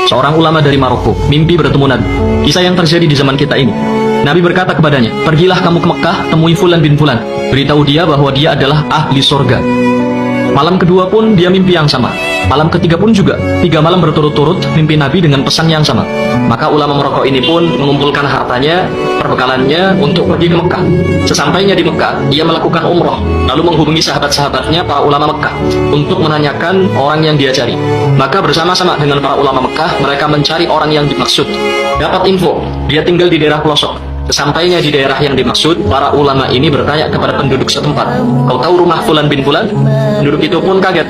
seorang ulama dari Maroko, mimpi bertemu Nabi. Kisah yang terjadi di zaman kita ini. Nabi berkata kepadanya, "Pergilah kamu ke Mekah, temui Fulan bin Fulan. Beritahu dia bahwa dia adalah ahli surga." Malam kedua pun dia mimpi yang sama. Malam ketiga pun juga. 3 malam berturut-turut mimpi Nabi dengan pesan yang sama. Maka ulama Maroko ini pun mengumpulkan hartanya, perbekalannya untuk pergi ke Mekah. Sesampainya di Mekah, ia melakukan umroh, lalu menghubungi sahabat-sahabatnya para ulama Mekah untuk menanyakan orang yang dia cari. Maka bersama-sama dengan para ulama Mekah, mereka mencari orang yang dimaksud. Dapat info, dia tinggal di daerah pelosok. Sesampainya di daerah yang dimaksud, para ulama ini bertanya kepada penduduk setempat, "Kau tahu rumah Fulan bin Fulan?" Penduduk itu pun kaget.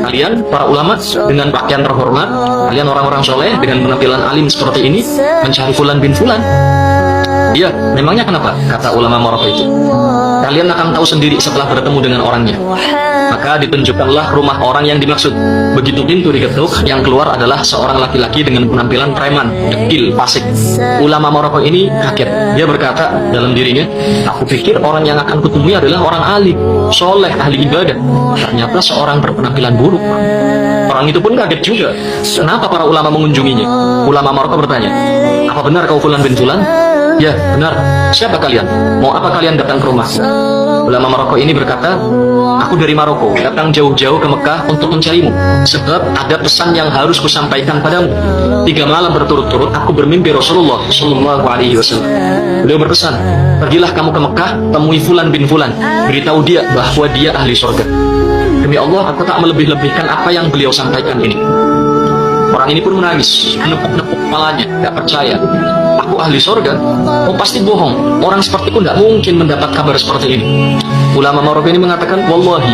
"Kalian, para ulama, dengan pakaian terhormat, kalian orang-orang soleh dengan penampilan alim seperti ini, mencari Fulan bin Fulan?" "Iya, memangnya kenapa?" kata ulama Maroko itu. "Kalian akan tahu sendiri setelah bertemu dengan orangnya." Maka ditunjukkanlah rumah orang yang dimaksud. Begitu pintu diketuk, yang keluar adalah seorang laki-laki dengan penampilan preman, dekil, fasik. Ulama Maroko ini kaget. Dia berkata dalam dirinya, "Aku pikir orang yang akan kutemui adalah orang alim, soleh, ahli ibadah. Ternyata seorang berpenampilan buruk." Orang itu pun kaget juga. Kenapa para ulama mengunjunginya? Ulama Maroko bertanya, "Apa benar kau Fulan bin Fulan?" "Ya, benar. Siapa kalian? Mau apa kalian datang ke rumah?" Ulama Maroko ini berkata, "Aku dari Maroko, datang jauh-jauh ke Mekah untuk mencarimu. Sebab ada pesan yang harus kusampaikan padamu. 3 malam berturut-turut aku bermimpi Rasulullah Shallallahu Alaihi Wasallam. Beliau berpesan, pergilah kamu ke Mekah, temui Fulan bin Fulan. Beritahu dia bahwa dia ahli surga." Demi Allah, aku tak melebih-lebihkan apa yang beliau sampaikan ini. Orang ini pun menangis, menepuk-nepuk kepalanya, gak percaya. "Aku ahli surga? Oh, pasti bohong. Orang sepertiku tidak mungkin mendapat kabar seperti ini." Ulama Maroko ini mengatakan, "Wallahi,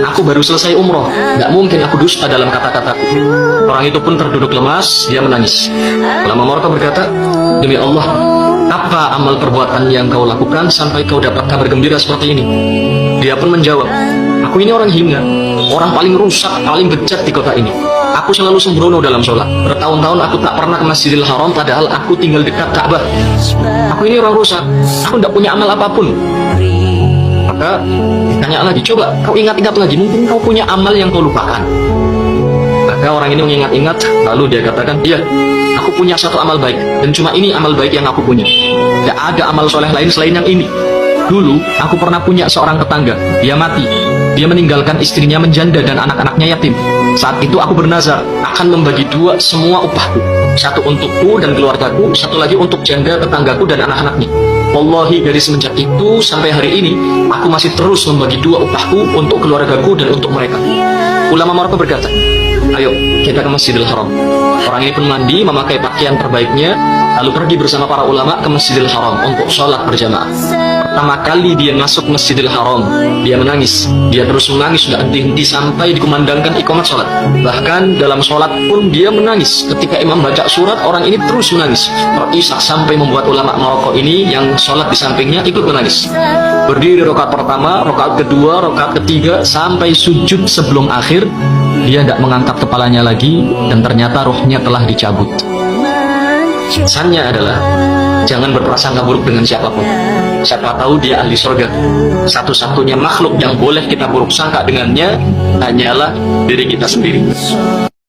aku baru selesai umroh. Tidak mungkin aku dusta dalam kata-kataku." Orang itu pun terduduk lemas, dia menangis. Ulama Maroko berkata, "Demi Allah, apa amal perbuatan yang kau lakukan sampai kau dapat kabar gembira seperti ini?" Dia pun menjawab, "Aku ini orang hina, orang paling rusak, paling bejat di kota ini. Aku selalu sembrono dalam sholat. Bertahun-tahun aku tak pernah ke Masjidil Haram padahal aku tinggal dekat Ka'bah. Aku ini orang rusak, aku tidak punya amal apapun." Maka ditanya lagi, "Coba kau ingat-ingat lagi, mungkin kau punya amal yang kau lupakan." Maka orang ini mengingat-ingat, lalu dia katakan, "Iya, aku punya satu amal baik, dan cuma ini amal baik yang aku punya. Tidak ada amal soleh lain selain yang ini. Dulu, aku pernah punya seorang tetangga, dia mati. Dia meninggalkan istrinya menjanda dan anak-anaknya yatim. Saat itu aku bernazar akan membagi 2 semua upahku. Satu untukku dan keluargaku, satu lagi untuk janda tetanggaku dan anak-anaknya. Wallahi, dari semenjak itu sampai hari ini, aku masih terus membagi 2 upahku untuk keluargaku dan untuk mereka." Ulama Maroko berkata, "Ayo, kita ke Masjidil Haram." Orang ini pun mandi, memakai pakaian terbaiknya, lalu pergi bersama para ulama ke Masjidil Haram untuk sholat berjamaah. Pertama kali dia masuk Masjidil Haram, dia menangis. Dia terus menangis, sudah henti-henti sampai dikumandangkan iqamat sholat. Bahkan dalam sholat pun dia menangis. Ketika imam baca surat, orang ini terus menangis. Terisak sampai membuat ulama Maroko ini yang sholat di sampingnya ikut menangis. Berdiri rakaat pertama, rakaat kedua, rakaat ketiga, sampai sujud sebelum akhir, dia tidak mengangkat kepalanya lagi, dan ternyata rohnya telah dicabut. Pesannya adalah, jangan berprasangka buruk dengan siapapun. Siapa tahu dia ahli surga. Satu-satunya makhluk yang boleh kita buruk sangka dengannya hanyalah diri kita sendiri.